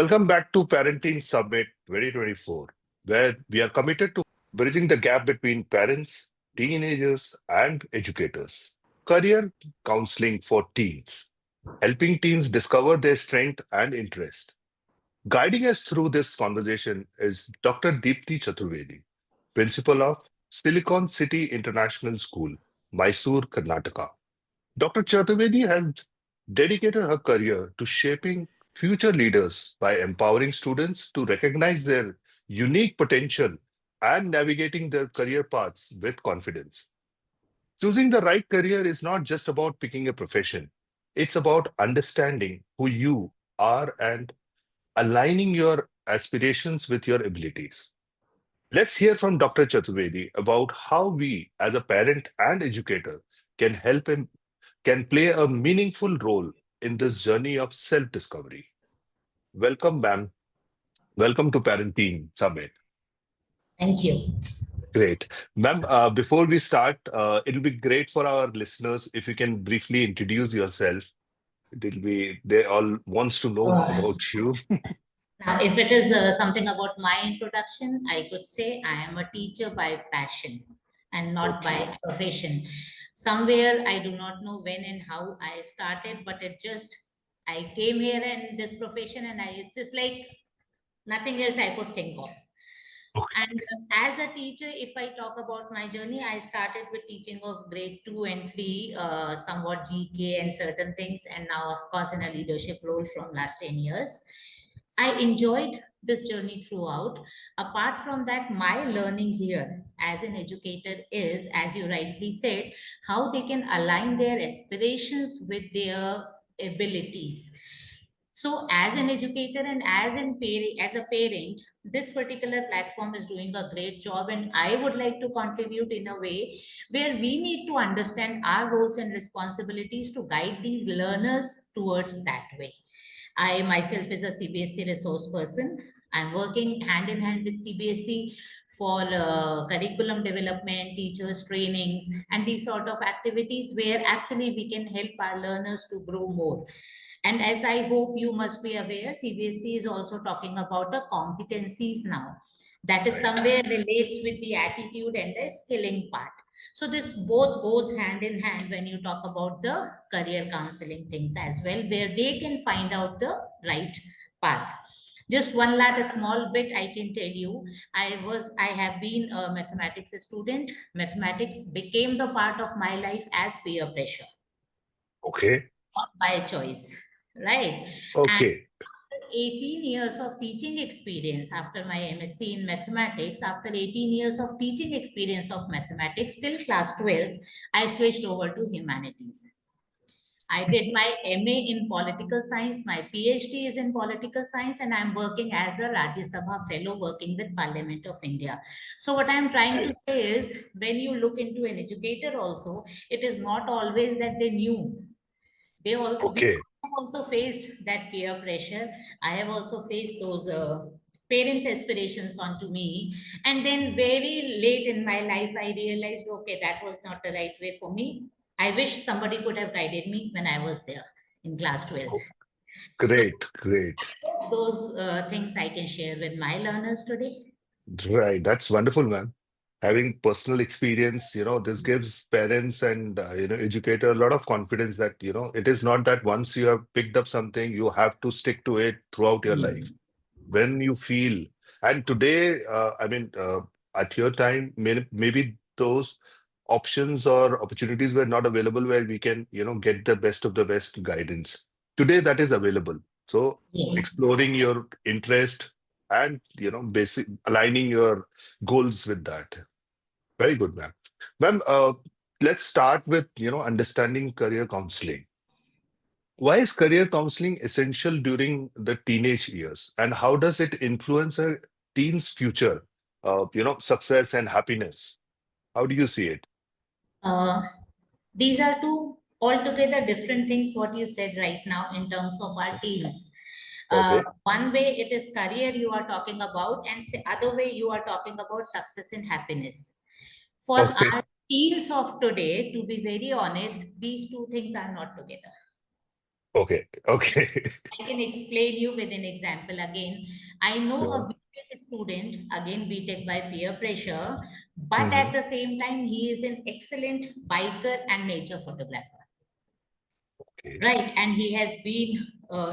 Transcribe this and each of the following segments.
Welcome back to Parenting Summit 2024, where we are committed to bridging the gap between parents, teenagers, and educators. Career counseling for teens, helping teens discover their strength and interest. Guiding us through this conversation is Dr. Deepti Chaturvedi, Principal of Silicon City International School, Mysore, Karnataka. Dr. Chaturvedi has dedicated her career to shaping future leaders by empowering students to recognize their unique potential and navigating their career paths with confidence. Choosing the right career is not just about picking a profession, it's about understanding who you are and aligning your aspirations with your abilities. Let's hear from Dr. Chaturvedi about how we, as a parent and educator, can help him can play a meaningful role in this journey of self-discovery. Welcome, ma'am. Welcome to Parenting Summit. Thank you. Great. Ma'am, before we start, it'll be great for our listeners if you can briefly introduce yourself. They all wants to know Uh, about you. Now, if it is something about my introduction, I could say I am a teacher by passion and not Okay. by profession. Somewhere I do not know when and how I started, but I came here in this profession and it's just like nothing else I could think of. Okay. And as a teacher, if I talk about my journey, I started with teaching of grade 2 and 3, somewhat GK and certain things, and now, of course, in a leadership role from last 10 years. I enjoyed this journey throughout. Apart from that, my learning here as an educator is, as you rightly said, how they can align their aspirations with their abilities. So, as an educator and as a parent, this particular platform is doing a great job, and I would like to contribute in a way where we need to understand our roles and responsibilities to guide these learners towards that way. I myself is a CBSE resource person. I'm working hand in hand with CBSE for curriculum development, teachers trainings, and these sort of activities where actually we can help our learners to grow more. And as I hope you must be aware, CBSE is also talking about the competencies now. That is Right. somewhere relates with the attitude and the skilling part. So this both goes hand in hand when you talk about the career counseling things as well, where they can find out the right path. Just one last small bit I can tell you. I have been a mathematics student. Mathematics became the part of my life as peer pressure, Okay. not by choice, right? And Okay. 18 years of teaching experience after my MSc in mathematics, after 18 years of teaching experience of mathematics till class 12, I switched over to humanities. I did my MA in political science, my PhD is in political science, and I'm working as a Rajya Sabha fellow working with Parliament of India. So what I'm trying to Okay. say is when you look into an educator also, it is not always that they knew. We Okay. have also faced that peer pressure. I have also faced those parents aspirations onto me, and then very late in my life I realized, okay, that was not the right way for me. I wish somebody could have guided me when I was there in class 12th. Oh, So great. Great. those things I can share with my learners today. Right. That's wonderful, man. Having personal experience, this gives parents and, educator a lot of confidence that, it is not that once you have picked up something, you have to stick to it throughout your life. Yes, When you feel, and today, at your time, maybe those options or opportunities were not available where we can, get the best of the best guidance. Today, that is available. So yes. exploring your interest and basic aligning your goals with that. Very good, ma'am. Ma'am, let's start with understanding career counseling. Why is career counseling essential during the teenage years, and how does it influence a teen's future, success and happiness? How do you see it? uh, these are two altogether different things what you said right now in terms of our teens. Okay. One way it is career you are talking about, and other way you are talking about success and happiness. For Okay. our teens of today, to be very honest, these two things are not together. Okay. Okay. I can explain you with an example again. I know a Sure. BTech student, again BTech by peer pressure, but Mm-hmm. at the same time, he is an excellent biker and nature photographer. Okay. Right, and he has been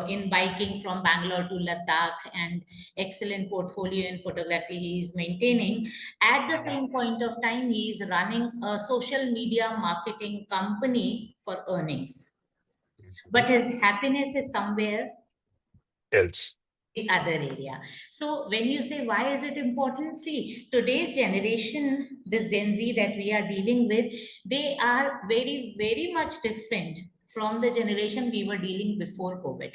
in biking from Bangalore to Ladakh and excellent portfolio in photography he is maintaining. At the same point of time, he is running a social media marketing company for earnings. Mhm. But his happiness is somewhere Else. the other area. So when you say why is it important, see today's generation, this Gen Z that we are dealing with, they are very very much different from the generation we were dealing before COVID.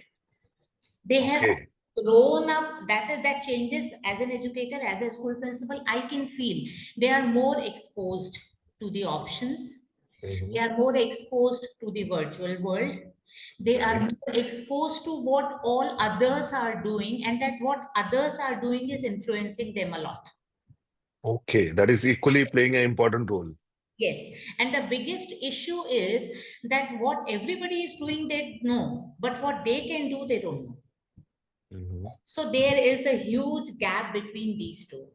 They have Okay. grown up. That changes. As an educator, as a school principal, I can feel they are more exposed to the options. Mm-hmm. They are more exposed to the virtual world. They are Right. more exposed to what all others are doing, and that what others are doing is influencing them a lot. Okay. That is equally playing an important role. Yes. And the biggest issue is that what everybody is doing, they know, but what they can do, they don't know. Mm-hmm. So there is a huge gap between these two.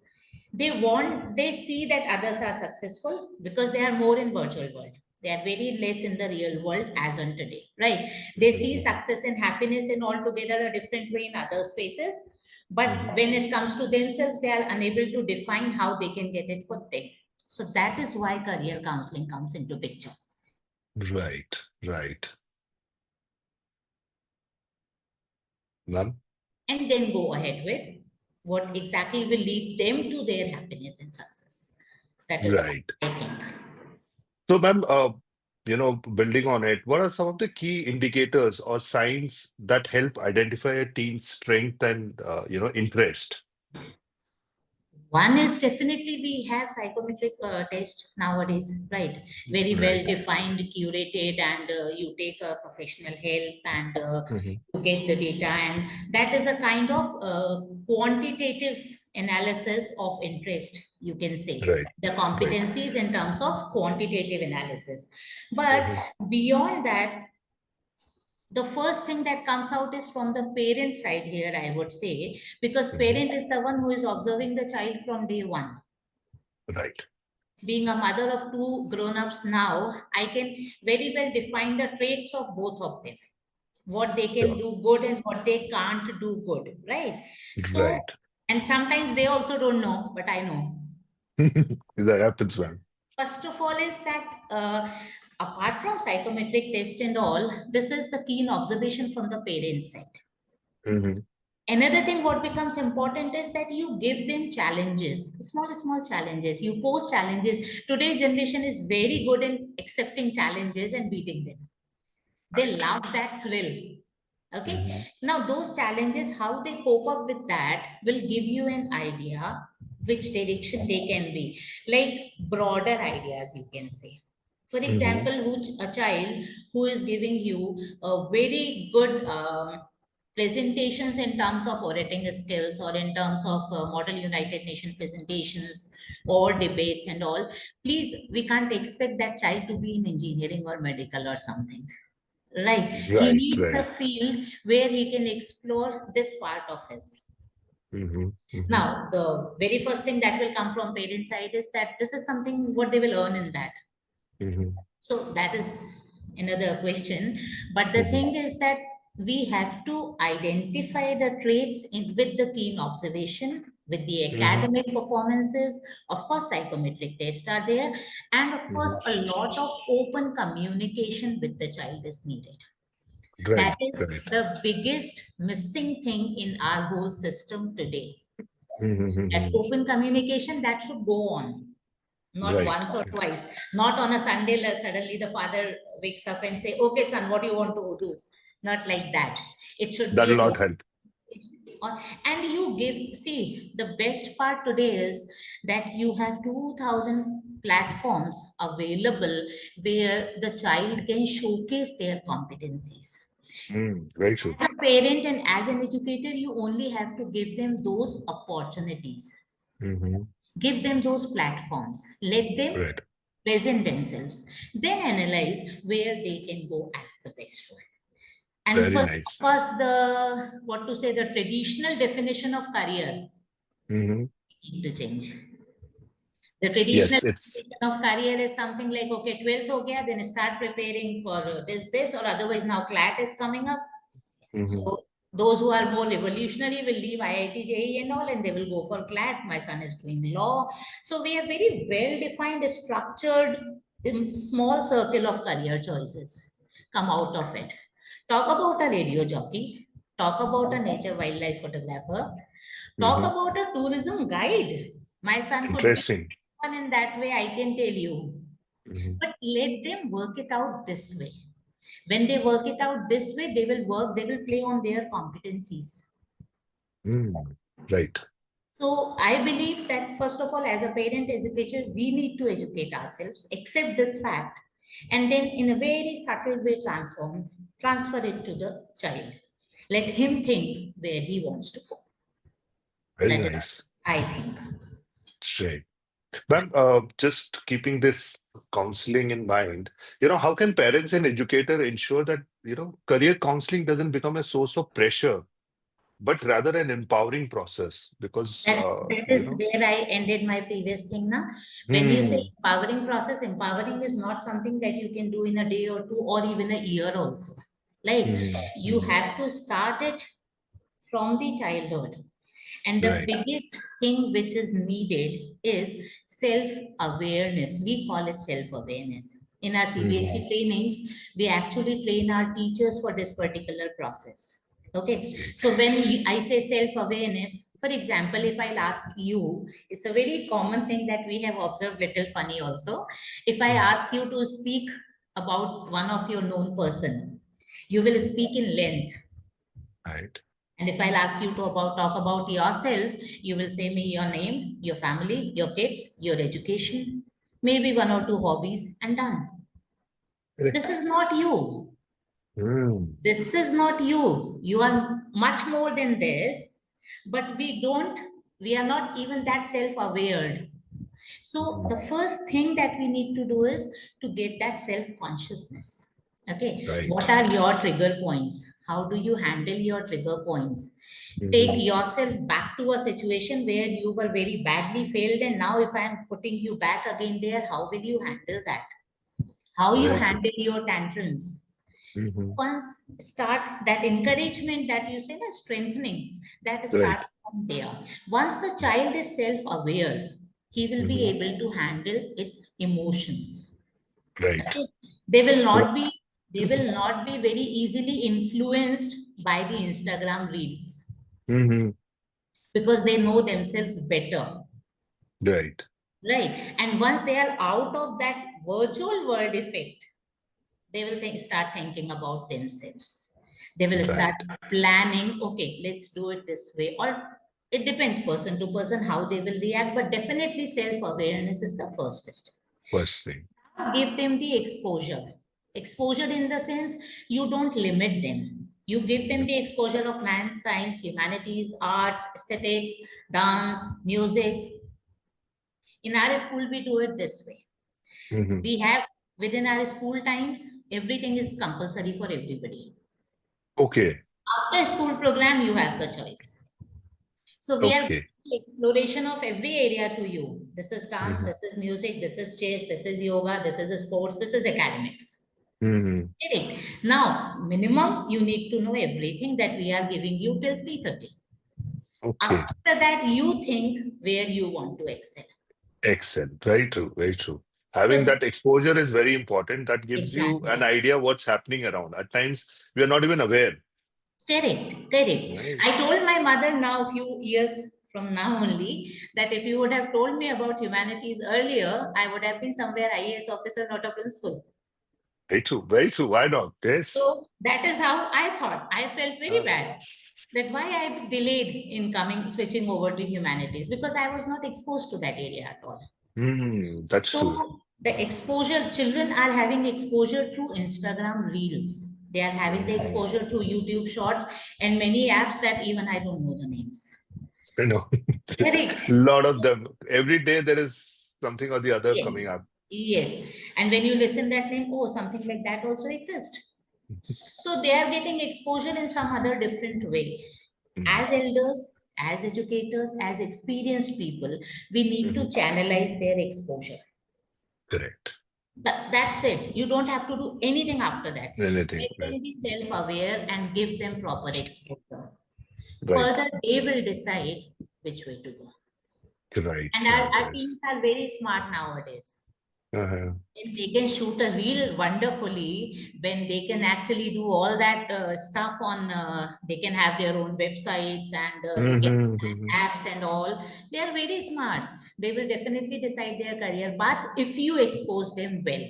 They see that others are successful because they are more in virtual world. They are very less in the real world as on today, right? They see Mm-hmm. success and happiness in altogether a different way in others' faces. But Mm-hmm. when it comes to themselves, they are unable to define how they can get it for them. So that is why career counseling comes into picture. Right. Right. Ma'am? And then go ahead with what exactly will lead them to their happiness and success. That is Right. what I think. So, ma'am, building on it, what are some of the key indicators or signs that help identify a teen's strength and, interest? One is definitely we have psychometric test nowadays, right? Very well Right. defined, curated, and you take a professional help and Mm-hmm. you get the data, and that is a kind of quantitative analysis of interest, you can say. Right. The Right. competencies in terms of quantitative analysis. But Mm-hmm. beyond that, the first thing that comes out is from the parent side here, I would say, because Mm-hmm. parent is the one who is observing the child from day one. Right. Being a mother of two grown-ups now, I can very well define the traits of both of them, what they can Sure. do good and what they can't do good, right? So, Right. and sometimes they also don't know, but I know. That happens, ma'am. First of all, is that apart from psychometric test and all, this is the keen observation from the parents' side. Mm-hmm. Another thing what becomes important is that you give them challenges, small challenges. You post challenges. Today's generation is very good in accepting challenges and beating them. They Right. love that thrill. Okay. Mm-hmm. Now those challenges, how they cope up with that will give you an idea which direction they can be. Like broader ideas, you can say. For Mm-hmm. example, a child who is giving you a very good presentations in terms of orating skills or in terms of model United Nation presentations or debates and all, please, we can't expect that child to be in engineering or medical or something. Right. He Right. needs a Right. field where he can explore this part of his. Mm-hmm. Mm-hmm. Now, the very first thing that will come from parent side is that this is something what they will earn in that. Mm-hmm. So that is another question. But the Mm-hmm. thing is that we have to identify the traits with the keen observation, with the Mm-hmm. academic performances. Of course, psychometric tests are there. And of course, Mm-hmm. a lot of open communication with the child is needed. That Right. is Right. the biggest missing thing in our whole system today. Mm-hmm. That Mm-hmm. open communication that should go on, not Right. once or Right. twice, not on a Sunday. Suddenly the father wakes up and say, "Okay, son, what do you want to do?" Not like that. It should That be will an not open help. communication. And you give. See, the best part today is that you have 2,000 platforms available where the child can showcase their competencies. Very true. As a parent and as an educator, you only have to give them those opportunities, Mm-hmm. give them those platforms, let them Right. present themselves, then analyze where they can go as the best one. And Very first, nice. of course, the traditional definition of career Hmm. need to change. The traditional Yes, it's. definition of career is something like, okay, 12th ho gaya, then start preparing for this, or otherwise now CLAT is coming up. Hmm. So those who are more revolutionary will leave IIT, JEE and all, and they will go for CLAT. My son is doing law. So we have very well-defined, structured, small circle of career choices come out of it. Talk about a radio jockey. Talk about a nature wildlife photographer. Talk Hmm. about a tourism guide. My son could be Interesting. one in that way, I can tell you. Hmm. But let them work it out this way. When they work it out this way, they will play on their competencies. Mm. Right. So I believe that first of all, as a parent educator, we need to educate ourselves, accept this fact, and then in a very subtle way transfer it to the child. Let him think where he wants to go. Very That is, nice. I think. Right. Ma'am, just keeping this counseling in mind, how can parents and educator ensure that, career counseling doesn't become a source of pressure, but rather an empowering process? Because, That is where I ended my previous thing now. When you say hmm, empowering process, empowering is not something that you can do in a day or two or even a year also. Like hmm, you hmm, have to start it from the childhood. And the right. biggest thing which is needed is self awareness. We call it self awareness. In our Hmm. CBSE trainings, we actually train our teachers for this particular process. Okay. So when I say self awareness, for example, if I'll ask you, it's a very common thing that we have observed, little funny also. If I Hmm. ask you to speak about one of your known person, you will speak in length. Right. And if I'll ask you to talk about yourself, you will say me your name, your family, your kids, your education, maybe one or two hobbies, and done. This Correct. is not you. Hmm. This is not you. You are much more than this, but we are not even that self aware. So the Hmm. first thing that we need to do is to get that self consciousness. Okay, what Right. are your trigger points? How do you handle your trigger points? Take Hmm. yourself back to a situation where you were very badly failed, and now if I am putting you back again there, how will you handle that? How you Very true. handle your tantrums? Hmm. Once start that encouragement that you say, the strengthening that Right. starts from there. Once the child is self-aware, he will be Hmm. able to handle its emotions. Right. Okay, they will Well, not be they will not be very easily influenced by the Instagram reels hmm. because they know themselves better, Right. right? And once they are out of that virtual world effect, they will start thinking about themselves. They will start Right. planning, okay, let's do it this way. Or it depends person to person how they will react, but definitely self-awareness is the first step. First thing. Give them the exposure. Exposure in the sense you don't limit them. You give them Hmm. the exposure of math, science, humanities, arts, aesthetics, dance, music. In our school, we do it this way. Hmm. We have within our school times, everything is compulsory for everybody. Okay. After school program, you have the choice. So we are giving Okay. the exploration of every area to you. This is dance, Hmm. this is music, this is chess, this is yoga, this is sports, this is academics. Hmm. Correct. Now, minimum, you need to know everything that we are giving you till 3:30. Okay. After that, you think where you want to excel. Excellent. Very true. Very true. Having So, that exposure is very important. That gives you an exactly. idea what's happening around. At times, we are not even aware. Correct, correct. Right. I told my mother now, a few years from now only, that if you would have told me about humanities earlier, I would have been somewhere IAS officer, not a principal. Very true. Very true. Why not? Yes. So that is how I thought. I felt very Uh, bad that why I delayed in switching over to humanities because I was not exposed to that area at all. that's true. So the exposure, children are having exposure through Instagram reels. They are having the Mhm. exposure through YouTube shorts and many apps that even I don't know the names. You know, Correct. a lot of them. Every day there is something or the other Yes. coming up. Yes. And when you listen that name, oh, something like that also exists. So they are getting exposure in some other different way. Mhm. As elders, as educators, as experienced people, we need to Mhm. channelize their exposure. Correct. That's it. You don't have to do anything after that. Anything. Let them be self-aware and give them proper exposure. Right. Further, they will decide which way to go. Right. And Right. our Right. teens are very smart nowadays. Uh-huh. And they can shoot a reel wonderfully when they can actually do all that stuff on, they can have their own websites and they can Mhm. Mhm. apps and all. They are very smart. They will definitely decide their career path if you expose them well.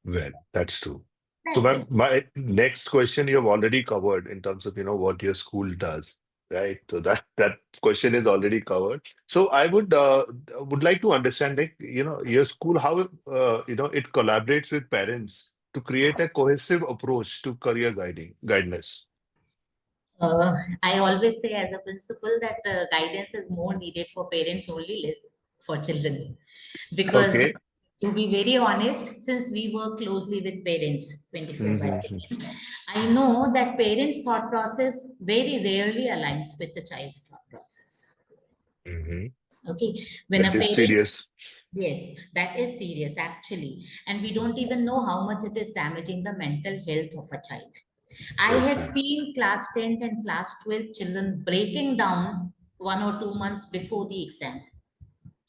Well, that's true. So, That's ma'am, it. my next question you have already covered in terms of, what your school does, right? So that question is already covered. So, I would like to understand, like, your school, how it collaborates with parents to create a cohesive approach to career guidance. Uh, I always say as a principal that guidance is more needed for parents only, less for children. Because Okay. to be very honest, since we work closely with parents 24 by Mm-hmm. 7, I know that parents' thought process very rarely aligns with the child's thought process. Mm-hmm. Okay, when a That is parent, serious. yes, that is serious actually, and we don't even know how much it is damaging the mental health of a child. I Very have true. seen class 10th and class 12 children breaking down 1 or 2 months before the exam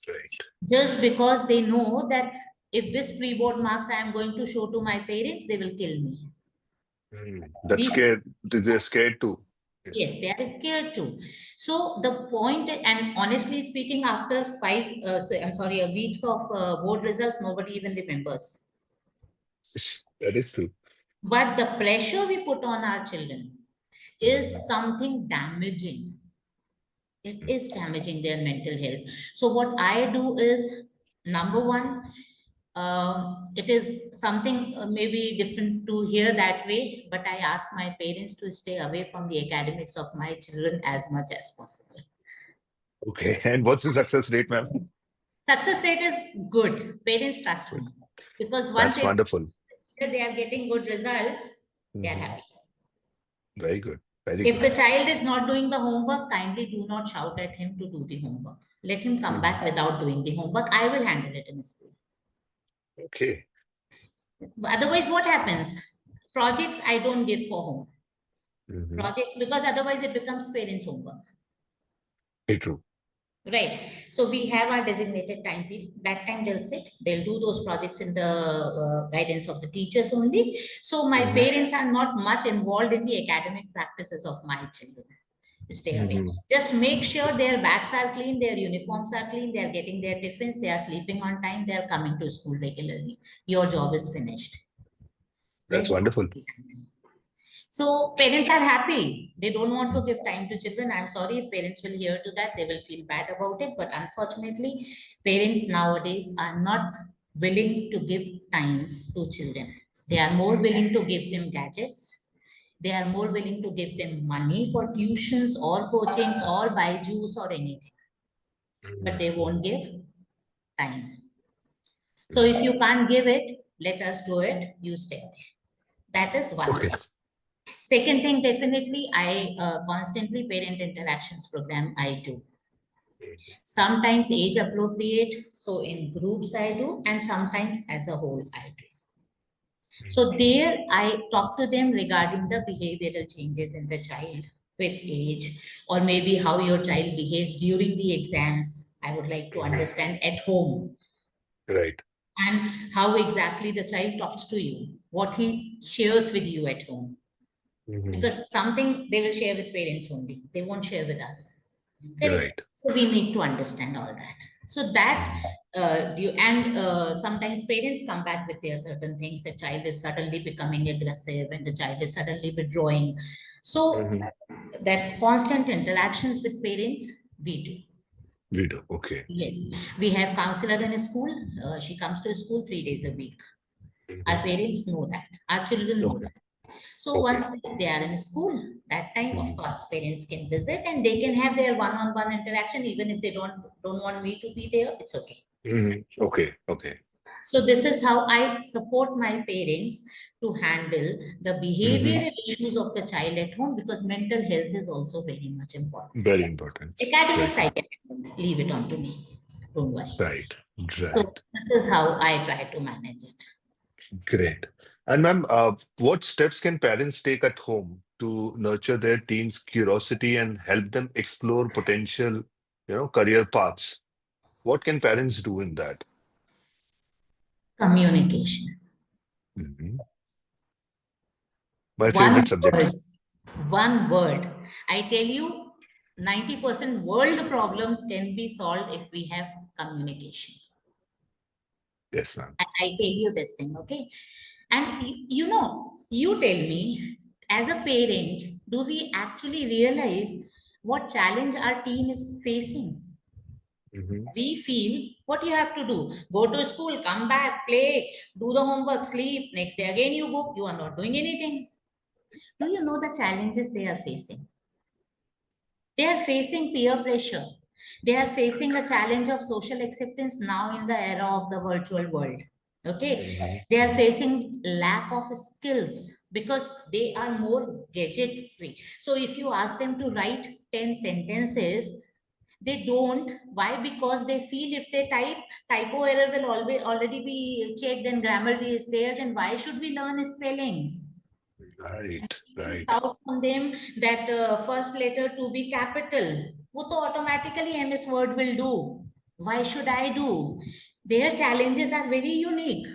Right. just because they know that if this pre-board marks I am going to show to my parents, they will kill me. That's These, scared. They're scared too. yes, Yes. they are scared too. So the point, and honestly speaking, after I'm sorry, a weeks of board results, nobody even remembers. That is true. But the pressure we put on our children Mhm. is something damaging. It is damaging their mental health. So what I do is, number one, it is something maybe different to hear that way, but I ask my parents to stay away from the academics of my children as much as possible. Okay. And what's the success rate, ma'am? Success rate is good. Parents trust me because once That's they wonderful. they are getting good results, they are Mhm. happy. Very good. Very If good. the child is not doing the homework, kindly do not shout at him to do the homework. Let him come Mhm. back without doing the homework. I will handle it in school. Okay. Otherwise, what happens? Projects I don't give for home. Mhm. Projects, because otherwise it becomes parents' homework. Very true. Right. So we have our designated time period. That time they'll sit, they'll do those projects in the guidance of the teachers only. So my Mhm. parents are not much involved in the academic practices of my children. Stay away. Mhm. Just make sure their bags are clean, their uniforms are clean, they are getting their tiffins, they are sleeping on time, they are coming to school regularly. Your job is finished. That's Rest. wonderful. So parents are happy. They don't want to give time to children. I'm sorry if parents will hear to that, they will feel bad about it. But unfortunately, parents nowadays are not willing to give time to children. They are more willing to give them gadgets. They are more willing to give them money for tuitions or coachings or buy juice or anything. But they won't Mhm. give time. So Mhm. if you can't give it, let us do it. You stay away. That is one Okay. thing. Second thing, definitely, I constantly parent interactions program I do. Sometimes age appropriate, so in groups I do, and sometimes as a whole I do. So there I talk to them regarding the behavioral changes in the child with age, or maybe how your child behaves during the exams. I would like to Mhm. understand at home, Right. and how exactly the child talks to you, what he shares with you at home, Mhm. because something they will share with parents only, they won't share with us. Correct. Right. So we need to understand all that. So that Mhm. you and sometimes parents come back with their certain things. The child is suddenly becoming aggressive and the child is suddenly withdrawing. So Mhm. that constant interactions with parents we do. We do. Okay. Yes, we have counselor in a school. She comes to school 3 days a week. Our Mhm. parents know that, our children know Okay. that. So once Okay. they are in school, that time, of Mhm. course, parents can visit and they can have their one-on-one interaction. Even if they don't want me to be there, it's okay. Mhm. Okay. Okay. So this is how I support my parents to handle the Hmm. behavioral issues of the child at home, because mental health is also very much important. Very important. Right, Academics, I ma'am. can leave it on to me. Don't worry. Right, So right. this is how I try to manage it. Great. And ma'am, what steps can parents take at home to nurture their teens' curiosity and help them explore potential, career paths? What can parents do in that? Communication. Mhm. My One favorite subject. word. One word. I tell you, 90% world problems can be solved if we have communication. Yes, ma'am. I tell you this thing, okay? And you tell me, as a parent, do we actually realize what challenge our teen is facing? Hmm. We feel what you have to do: go to school, come back, play, do the homework, sleep. Next day again, you go, you are not doing anything. Do you know the challenges they are facing? They are facing peer pressure. They are facing a challenge of social acceptance now in the era of the virtual world. Okay. Hmm. They are facing lack of skills because they are more gadgetry. So if you ask them to write 10 sentences, they don't. Why? Because they feel if they type, typo error will always already be checked and grammar is there, then why should we learn spellings? And Right, if you right, shout from them that first letter to be capital, वो तो automatically MS Word will do. Why should I do? Their challenges are very unique.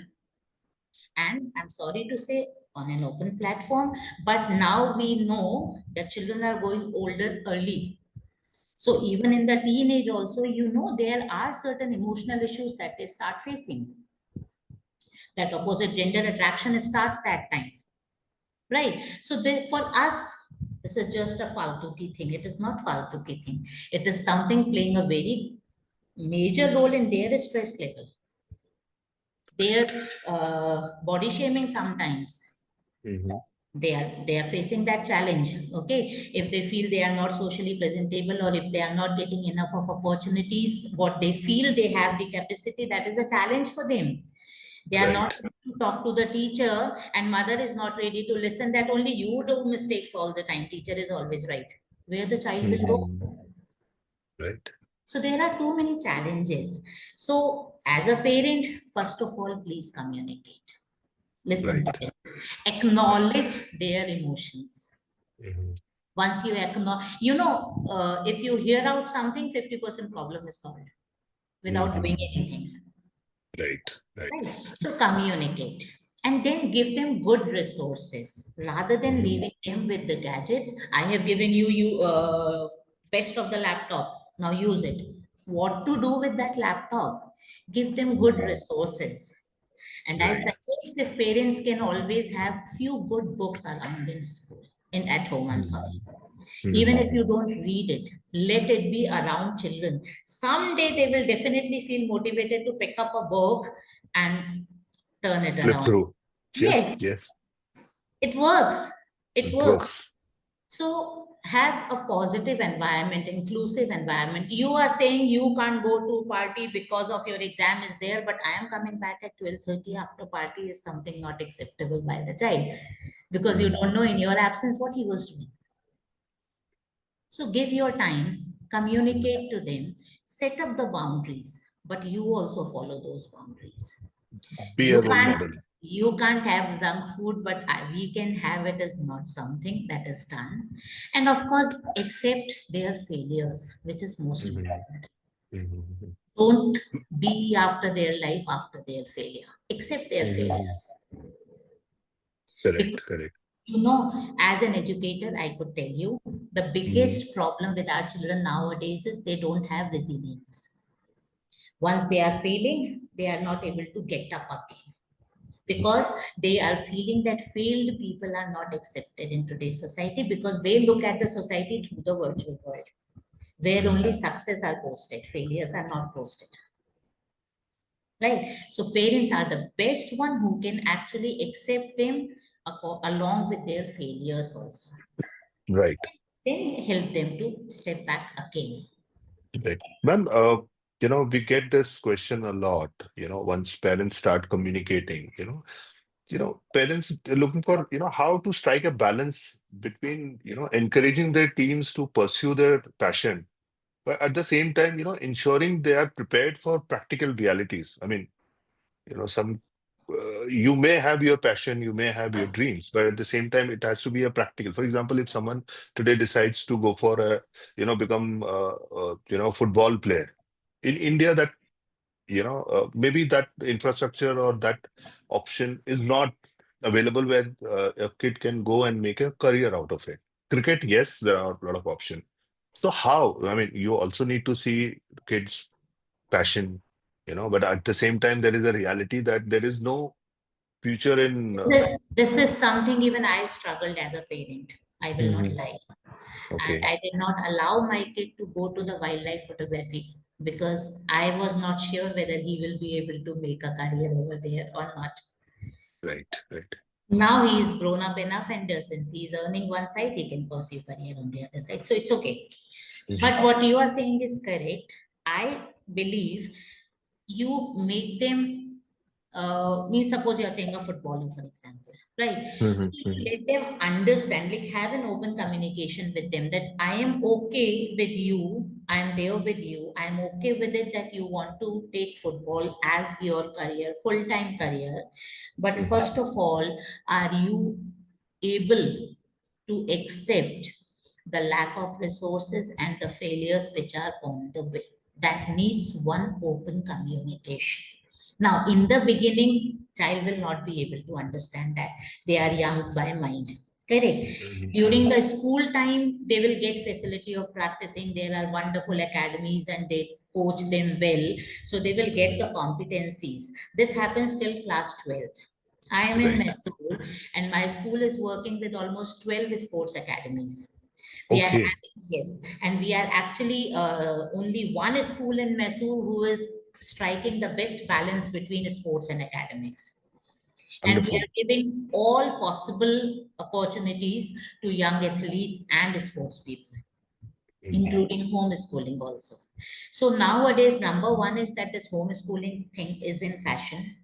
And I'm sorry to say, on an open platform, but now we know that children are going older early. So even in the teenage also, there are certain emotional issues that they start facing. That opposite gender attraction starts that time. Right. So for us, this is just a faltuki thing. It is not faltuki thing. It is something playing a very major role in their stress level, their right. body shaming sometimes. Hmm. They are facing that challenge. Okay, if they feel they are not socially presentable, or if they are not getting enough of opportunities, what they feel they have the capacity, that is a challenge for them. They are not Right. ready to talk to the teacher, and mother is not ready to listen that only you do mistakes all the time, teacher is always right. Where the child will go? Hmm. So Right, there are too many challenges. So as a parent, first of all, please communicate, listen to right. them, Right. acknowledge their emotions. Hmm. Once you acknowledge, if you hear out something, 50% problem is solved without doing Hmm. anything. Right, right. Right. So communicate and then give them good resources rather than Hmm. leaving them with the gadgets. I have given you best of the laptop. Now use it. What to do with that laptop? Give them good Hmm. resources. And I Right. suggest if parents can always have few good books around in school, in at home, I'm sorry. Hmm. Even if you Hmm. don't read it, let it be around children. Someday they will definitely feel motivated to pick up a book and turn it Flip around. through. Yes, Yes, yes. it works. It It works. works. So have a positive environment, inclusive environment. You are saying you can't go to party because of your exam is there, but I am coming back at 12:30 after party is something not acceptable by the child, because you don't know Hmm. in your absence what he was doing. So give your time, communicate to them, set up the boundaries, but you also follow those boundaries. Be a You role can't model. you can't have junk food, but we can have it is not something that is done. And of course, accept their failures, which is most Hmm. important. Hmm. Don't be after their life after their failure. Accept their Hmm. failures. Correct, Because correct. as an educator, I could tell you the Hmm. biggest problem with our children nowadays is they don't have resilience. Once they are failing, they are not able to get up again, because they are feeling that failed people are not accepted in today's society, because they look at the society through the virtual world where only Hmm. success are posted, failures are not posted. Right. So parents are the best one who can actually accept them along with their failures also. Right, Then help them to step back again. right. Ma'am, we get this question a lot, once parents start communicating, parents are looking for, how to strike a balance between, encouraging their teens to pursue their passion, but at the same time, ensuring they are prepared for practical realities. I mean, some you may have your passion, you may have your dreams, but at the same time, it has to be a practical. For example, if someone today decides to go for become football player in India, that maybe that infrastructure or that option is not available where a kid can go and make a career out of it. Cricket, yes, there are a lot of options. So how? I mean, you also need to see kids' passion, but at the same time, there is a reality that there is no future in. This is something even I struggled as a parent. I will not Mhm. lie. And Okay, I did not allow my kid to go to the wildlife photography because I was not sure whether he will be able to make a career over there or not. right, right. Now he is grown up enough, and since he is earning one side, he can pursue career on the other side. So it's okay. Mhm. But what you are saying is correct. I believe you make them, means suppose you are saying a footballer, for example, right? So Mhm, you mhm. let them understand, like have an open communication with them that I am okay with you, I am there with you, I am okay with it that you want to take football as your career, full-time career. But Mhm. first of all, are you able to accept the lack of resources and the failures which are on the way? That needs one open communication. Now, in the beginning, child will not be able to understand that. They are young by mind. Correct. Mhm, During mhm. the school time, they will get facility of practicing. There are wonderful academies and they coach them well. So they will get Mhm. the competencies. This happens till class 12th. I am in Right. Mysore and my school is working with almost 12 sports academies. We are Okay. having, yes, and we are actually only one school in Mysore who is striking the best balance between sports and academics. And we Wonderful. are giving all possible opportunities to young athletes and sports people, Mhm, including homeschooling also. So nowadays, number one is that this homeschooling thing is in fashion.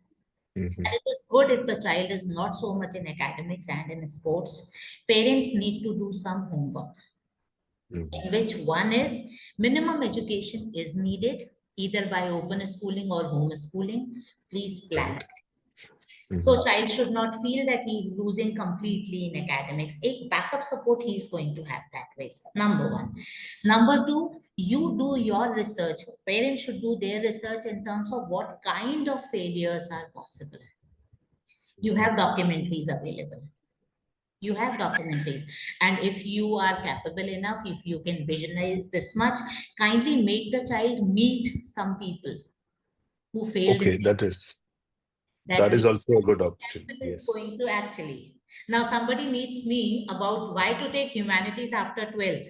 mhm, And it is good if the child is not so much in academics and in sports. Parents need to do some homework, mhm. in which one is minimum education is needed either by open schooling or homeschooling. Please plan. Right. So Mhm. child should not feel that he is losing completely in academics. A backup support he is going to have that way. Number one. Number two, you do your research. Parents should do their research in terms of what kind of failures are possible. You Mhm. have documentaries available. You have documentaries. And if you are capable enough, if you can visualize this much, kindly make the child meet some people who failed in Okay, their, that that will is also a good option. example is Yes. going to actually. Now somebody meets me about why to take humanities after 12th.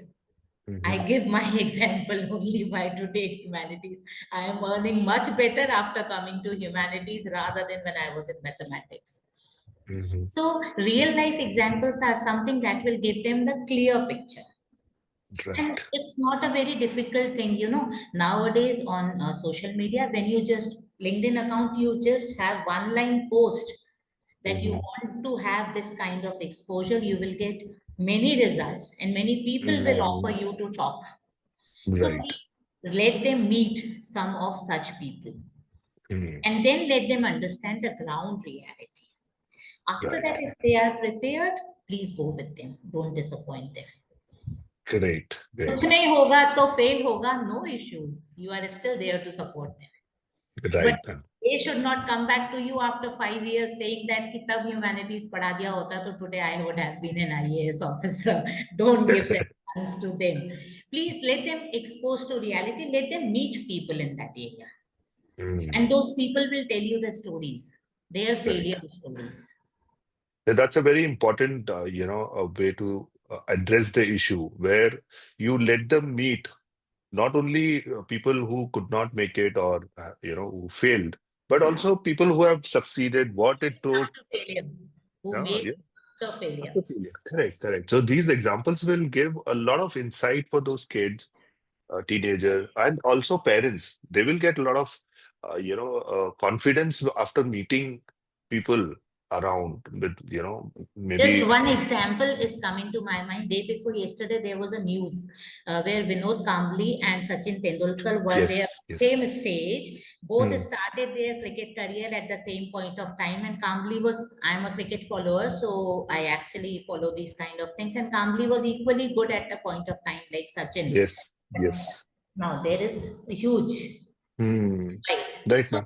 I Mhm, give my example only why to take humanities. I am earning much better after coming to humanities rather than when I was in mathematics. mhm. So, real life examples are something that will give them the clear picture. And Right. it's not a very difficult thing, Nowadays on social media, when you just LinkedIn account, you just have one line post that you Mhm, want to have this kind of exposure, you will get many results and many people will offer mhm. you to talk. So Right. please let them meet some of such people Mhm. and then let them understand the ground reality. After that, Right. if they are prepared, please go with them. Don't disappoint them. Great. कुछ Great. नहीं होगा तो fail होगा, no issues. You are still there to support them. But Right, ma'am. they should not come back to you after 5 years saying that कि तब humanities पढ़ा दिया होता तो today I would have been an IAS officer. Don't give that chance to them. Please let them expose to reality. Let them meet people in that area. And Mm, those people will tell you the stories, their right. failure stories. That's a very important, a way to address the issue where you let them meet not only people who could not make it or, who failed, but also people who have succeeded, what it took. After failure, who Yeah, made yeah. after failure. After failure. Correct, correct. So these examples will give a lot of insight for those kids teenager, and also parents. They will get a lot of, confidence after meeting people around with, Just maybe. one example is coming to my mind. Day before yesterday, there was a news where Vinod Kambli and Sachin Tendulkar were there Yes, yes. same stage. Both Hmm. started their cricket career at the same point of time. And Kambli was, I'm a cricket follower, so I actually follow these kind of things. And Kambli was equally good at a point of time like Sachin. Yes, yes. Now there is huge, Hmm. right? Right So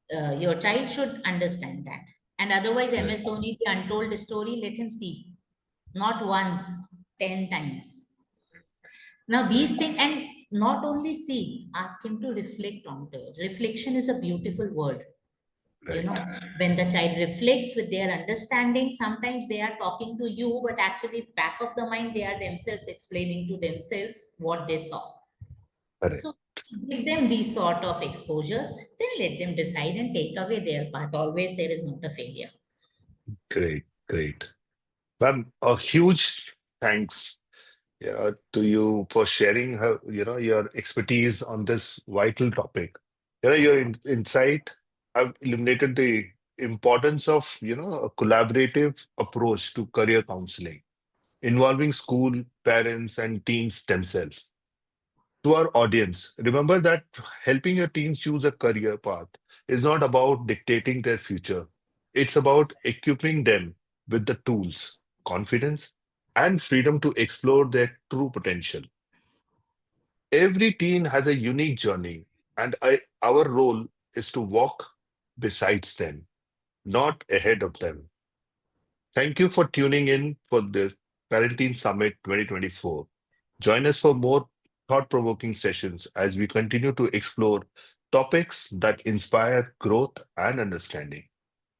now. your child should understand that. And otherwise, Right. MS Dhoni, the untold story, let him see. Not once, 10 times. Now, these things, and not only see, ask him to reflect on it. Reflection is a beautiful word. You Right. know, when the child reflects with their understanding, sometimes they are talking to you, but actually, back of the mind, they are themselves explaining to themselves what they saw. Correct. So, give them these sort of exposures, then let them decide and take away their path. Always, there is not a failure. Great. Great. Ma'am, a huge thanks, to you for sharing her, your expertise on this vital topic. Your insight have illuminated the importance of, a collaborative approach to career counseling, involving school, parents, and teens themselves. To our audience, remember that helping your teens choose a career path is not about dictating their future. It's about equipping them with the tools, confidence, and freedom to explore their true potential. Every teen has a unique journey, and our role is to walk besides them, not ahead of them. Thank you for tuning in for the Parenting Summit 2024. Join us for more thought provoking sessions as we continue to explore topics that inspire growth and understanding.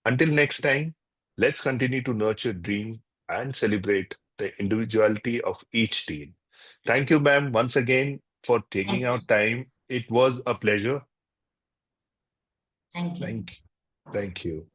Until next time, let's continue to nurture dream and celebrate the individuality of each teen. Thank you, ma'am, once again for taking Thank you. out time. It was a pleasure. Thank you. Thank, thank you.